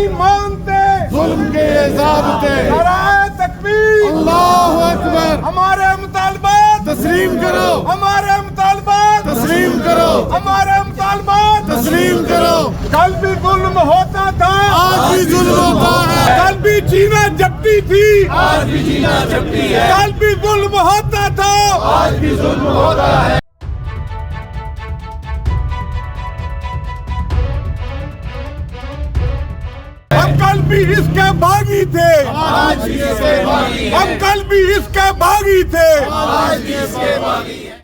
नहीं मानते जुल्म के ज़ाब्ते। नाराए तकबीर, अल्लाहु अकबर। हमारे मुतालबात तस्लीम करो, हमारे मुतालबात तस्लीम करो, हमारे मुतालबात तस्लीम करो। कल भी जुल्म होता था, आज भी जुल्म होता है, कल भी जीना जपती थी, आज भी जीना जपती है, कल भी जुल्म होता था, आज भी जुल्म होता है। हम कल भी इसके बागी थे, आज भी इसके बागी है, हम कल भी इसके बागी थे। आज भी इसके बागी है।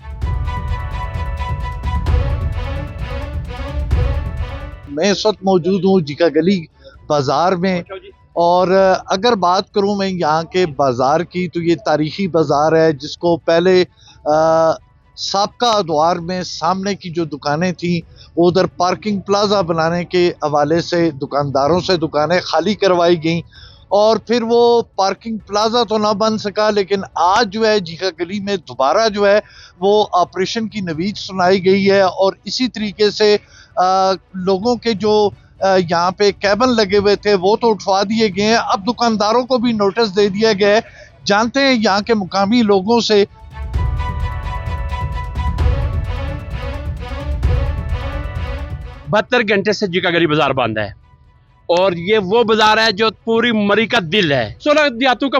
मैं इस वक्त मौजूद हूँ जीका गली बाज़ार में, और अगर बात करूँ मैं यहाँ के बाज़ार की तो ये तारीख़ी बाज़ार है जिसको पहले साबका अदवार में सामने की जो दुकानें थी उधर पार्किंग प्लाजा बनाने के हवाले से दुकानदारों से दुकानें खाली करवाई गई, और फिर वो पार्किंग प्लाजा तो ना बन सका, लेकिन आज जो है जीका गली में दोबारा जो है वो ऑपरेशन की नवीज सुनाई गई है। और इसी तरीके से लोगों के जो यहाँ पे कैबन लगे हुए थे वो तो उठवा दिए गए हैं, अब दुकानदारों को भी नोटिस दे दिया गया है। जानते हैं यहाँ के मुकामी लोगों से। 72 घंटे से जीका गली बाजार बंद है, और ये वो बाजार है जो पूरी मरी का दिल है। 16 देहातों का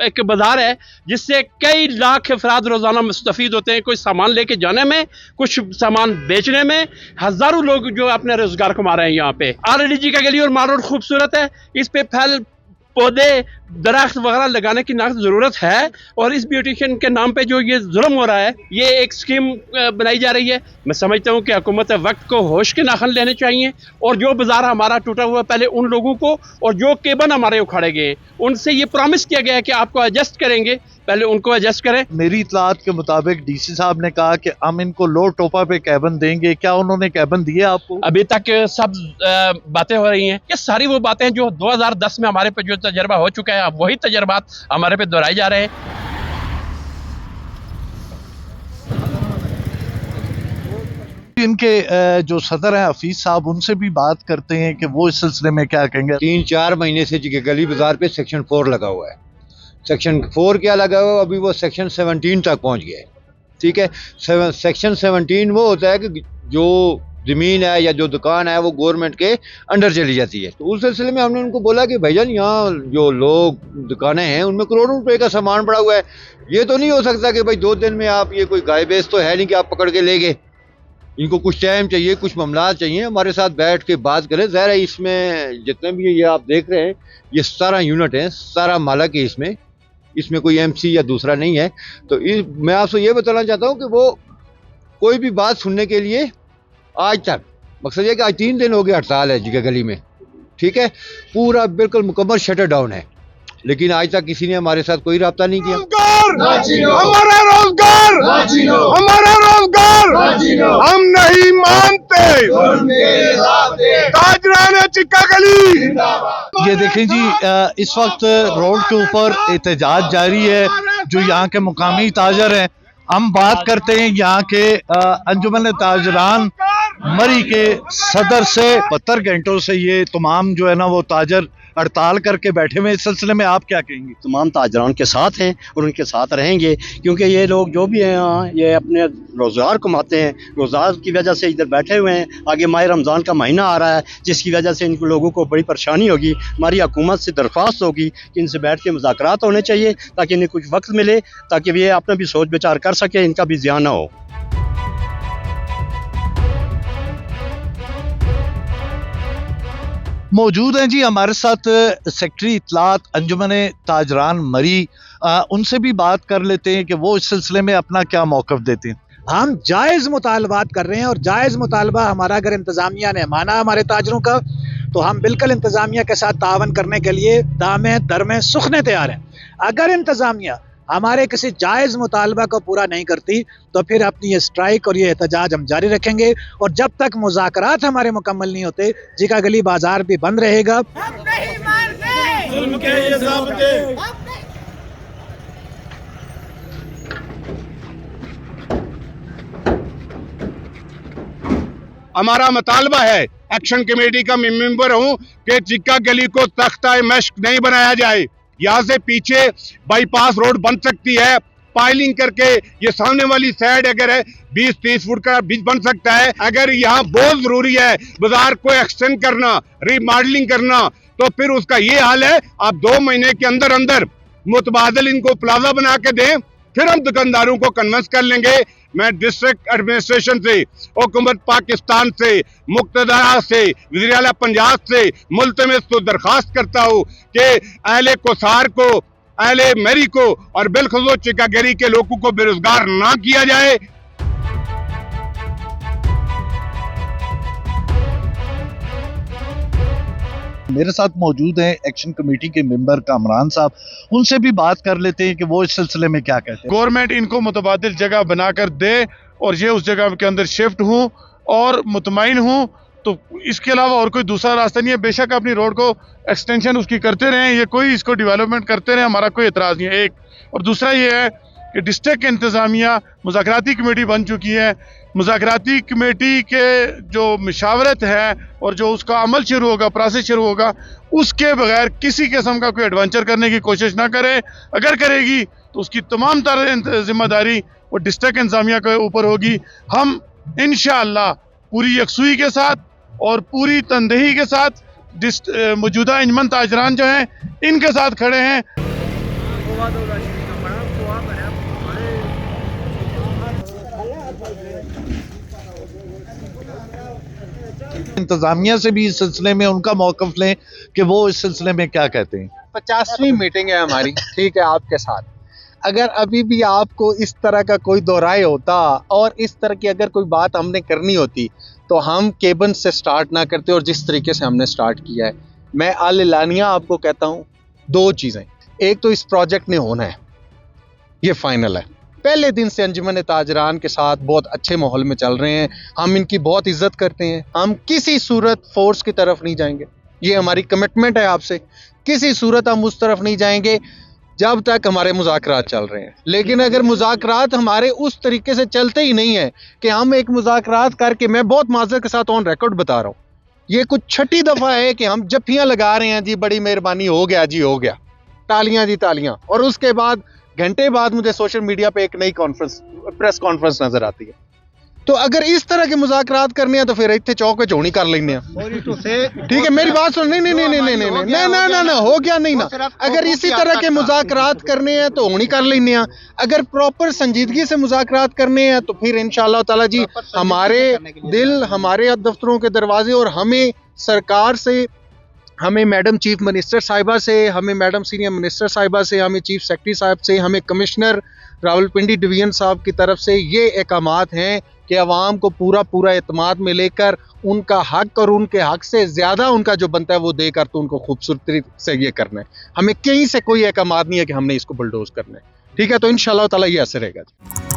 एक बाजार है जिससे कई लाख अफराद रोजाना मुस्तफीद होते हैं, कोई सामान लेके जाने में, कुछ सामान बेचने में। हजारों लोग जो अपने रोजगार कमा रहे हैं यहाँ पे। ऑलरेडी जीका गली और माल रोड खूबसूरत है, इस पे फल पौधे दरख्त वगैरह लगाने की नाक जरूरत है, और इस ब्यूटिशियन के नाम पे जो ये जुल्म हो रहा है, ये एक स्कीम बनाई जा रही है। मैं समझता हूँ कि हुकूमत वक्त को होश के नाखन लेने चाहिए, और जो बाजार हमारा टूटा हुआ पहले उन लोगों को, और जो केबन हमारे उखाड़े गए उनसे ये प्रॉमिस किया गया है कि आपको एडजस्ट करेंगे, पहले उनको एडजस्ट करें। मेरी इतलात के मुताबिक डीसी साहब ने कहा कि हम इनको लो टोपा पे कैबन देंगे, क्या उन्होंने कैबन दिए आपको? अभी तक सब बातें हो रही हैं, ये सारी वो बातें जो 2010 में हमारे पे जो तजर्बा हो चुका है, अब वही तजर्बात हमारे पे दोहराए जा रहे हैं। इनके जो सदर हैं हफीज साहब, उनसे भी बात करते हैं कि वो इस सिलसिले में क्या कहेंगे। 3-4 महीने से गली बाजार पे सेक्शन 4 लगा हुआ है। सेक्शन 4 क्या लगा हुआ है, अभी वो सेक्शन 17 तक पहुंच गया है। ठीक है, सेक्शन 17 वो होता है कि जो ज़मीन है या जो दुकान है वो गवर्नमेंट के अंडर चली जाती है। तो उस सिलसिले में हमने उनको बोला कि भाईजान यहाँ जो लोग दुकानें हैं उनमें करोड़ों रुपए का सामान पड़ा हुआ है, ये तो नहीं हो सकता कि भाई 2 दिन में आप, ये कोई गाय बेच तो है नहीं कि आप पकड़ के ले गए। इनको कुछ टाइम चाहिए, कुछ मामला चाहिए, हमारे साथ बैठ के बात करें। ज़ाहिर है इसमें जितने भी ये आप देख रहे हैं ये 17 यूनिट हैं, 17 मालक है इसमें कोई एमसी या दूसरा नहीं है। तो मैं आपसे ये बताना चाहता हूँ कि वो कोई भी बात सुनने के लिए आज तक, मकसद ये कि आज 3 दिन हो गए हड़ताल है जीका गली में। ठीक है, पूरा बिल्कुल मुकम्मल शटर डाउन है, लेकिन आज तक किसी ने हमारे साथ कोई रब्ता नहीं किया। हमारा रोजगार, हमारा रोजगार हम नहीं मानते। ताजरान चिक्का गली। ये देखें जी, इस वक्त रोड के ऊपर एहतजाज जारी है जो यहाँ के मुकामी ताजर हैं। हम बात करते हैं यहाँ के अंजुमन ताजरान मरी के सदर से। 72 घंटों से ये तमाम जो है ना वो ताजर हड़ताल करके बैठे हुए। इस सिलसिले में आप क्या कहेंगे? तमाम ताजरान के साथ हैं और उनके साथ रहेंगे, क्योंकि ये लोग जो भी हैं यहाँ ये अपने रोज़गार कमाते हैं, रोज़गार की वजह से इधर बैठे हुए हैं। आगे माह रमज़ान का महीना आ रहा है जिसकी वजह से इनको लोगों को बड़ी परेशानी होगी। हमारी हुकूमत से दरख्वास्त होगी कि इनसे बैठ के मुज़ाकरात होने चाहिए ताकि इन्हें कुछ वक्त मिले, ताकि ये अपना भी सोच विचार कर सके, इनका भी ज़ियान ना हो। मौजूद हैं जी हमारे साथ सेक्रेटरी इतलात अंजुमन ताजरान मरी। उनसे भी बात कर लेते हैं कि वो इस सिलसिले में अपना क्या मौक़िफ़ देते हैं। हम जायज़ मुतालबात कर रहे हैं, और जायज़ मुतालबा हमारा अगर इंतज़ामिया ने माना हमारे ताजरों का, तो हम बिल्कुल इंतज़ामिया के साथ तावन करने के लिए दामे दरमें सुखने तैयार हैं। अगर इंतज़ामिया हमारे किसी जायज़ मुतालबा को पूरा नहीं करती तो फिर अपनी ये स्ट्राइक और ये एहतजाज हम जारी रखेंगे, और जब तक मुज़ाकरात हमारे मुकम्मल नहीं होते जीका गली बाजार भी बंद रहेगा। हम नहीं मानते जुल्म के ये ज़ाब्ते। हमारा मुतालबा है एक्शन कमेटी का मेंबर हूं कि चिक्का गली को तख्ता मश्क नहीं बनाया जाए। यहाँ से पीछे बाईपास रोड बन सकती है, पाइलिंग करके ये सामने वाली साइड अगर है 20-30 फुट का बीच बन सकता है। अगर यहाँ बहुत जरूरी है बाजार को एक्सटेंड करना, रीमॉडलिंग करना, तो फिर उसका ये हाल है, आप 2 महीने के अंदर अंदर मुतबादल इनको प्लाजा बना के दें, फिर हम दुकानदारों को कन्विंस कर लेंगे। मैं डिस्ट्रिक्ट एडमिनिस्ट्रेशन से, हुकूमत पाकिस्तान से, मुक्तदरा से, वज़ीर आला पंजाब से मुल्तमस तो दरखास्त करता हूँ कि अहले कोसार को, अहले मेरी को और बिलखुसूस चिकागरी के लोगों को बेरोजगार ना किया जाए। मेरे साथ मौजूद हैं एक्शन कमेटी के मेंबर कामरान साहब, उनसे भी बात कर लेते हैं कि वो इस सिलसिले में क्या कहते हैं। गवर्नमेंट इनको मुतबादिल जगह बनाकर दे और ये उस जगह के अंदर शिफ्ट हूँ और मुतमईन हूँ, तो इसके अलावा और कोई दूसरा रास्ता नहीं है। बेशक अपनी रोड को एक्सटेंशन उसकी करते रहें, ये कोई इसको डेवलपमेंट करते रहें, हमारा कोई एतराज़ नहीं है। एक और दूसरा ये है कि डिस्ट्रिक्ट इंतज़ामिया मुज़ाकराती कमेटी बन चुकी है। मुज़ाकराती कमेटी के जो मशावरत है और जो उसका अमल शुरू होगा, प्रोसेस शुरू होगा, उसके बगैर किसी किस्म का कोई एडवेंचर करने की कोशिश ना करे। अगर करेगी तो उसकी तमाम तरह जिम्मेदारी वो डिस्ट्रिक्ट इंतज़ामिया के ऊपर होगी। हम इंशाअल्लाह पूरी यकसुई के साथ और पूरी तनदेही के साथ मौजूदा इंजमन ताजरान जो हैं इनके साथ खड़े हैं। इंतजामिया से भी इस सिलसिले में उनका मौक़िफ़ लें कि वो इस सिलसिले में क्या कहते हैं। 50वीं मीटिंग है हमारी, ठीक है, आपके साथ। अगर अभी भी आपको इस तरह का कोई दोहराए होता और इस तरह की अगर कोई बात हमने करनी होती तो हम केबन से स्टार्ट ना करते, और जिस तरीके से हमने स्टार्ट किया है। मैं आलिलानिया आपको कहता हूँ 2 चीज़ें। एक तो इस प्रोजेक्ट ने होना है, ये फाइनल है। पहले दिन से अंजुमन ताजरान के साथ बहुत अच्छे माहौल में चल रहे हैं, हम इनकी बहुत इज्जत करते हैं। हम किसी सूरत फोर्स की तरफ नहीं जाएंगे, ये हमारी कमिटमेंट है आपसे। किसी सूरत हम उस तरफ नहीं जाएंगे जब तक हमारे मुज़ाकरात चल रहे हैं। लेकिन अगर मुज़ाकरात हमारे उस तरीके से चलते ही नहीं है कि हम एक मुज़ाकरात करके, मैं बहुत माज़रत के साथ ऑन रिकॉर्ड बता रहा हूँ, ये कुछ 6ठी दफ़ा है कि हम जफ्फियाँ लगा रहे हैं, जी बड़ी मेहरबानी, हो गया जी, हो गया, तालियां जी तालियां, और उसके बाद घंटे बाद मुझे सोशल मीडिया पे एक नई प्रेस कॉन्फ्रेंस नजर आती है। तो अगर इस तरह के मुज़ाकरात करने हैं तो फिर इतने चौक पे चौनी कर लेंगे। ठीक है, मेरी बात सुन। नहीं, हो गया नहीं ना। अगर इसी तरह के मुज़ाकरात करने हैं तो होनी कर लेंगे। अगर प्रॉपर संजीदगी से मुज़ाकरात करने हैं तो फिर इंशाअल्लाह ताला जी हमारे दिल, हमारे दफ्तरों के दरवाजे, और हमें सरकार से, हमें मैडम चीफ मिनिस्टर साहिबा से, हमें मैडम सीनियर मिनिस्टर साहिबा से, हमें चीफ सेक्रेटरी साहब से, हमें कमिश्नर रावलपिंडी डिवीजन साहब की तरफ से ये अहकामात हैं कि अवाम को पूरा एतमाद में लेकर उनका हक और उनके हक से ज़्यादा उनका जो बनता है वो देकर तो उनको खूबसूरती से ये करना है। हमें कहीं से कोई अहकामात नहीं है कि हमने इसको बुलडोज करना है। ठीक है, तो इंशाअल्लाह ताला ये असर रहेगा।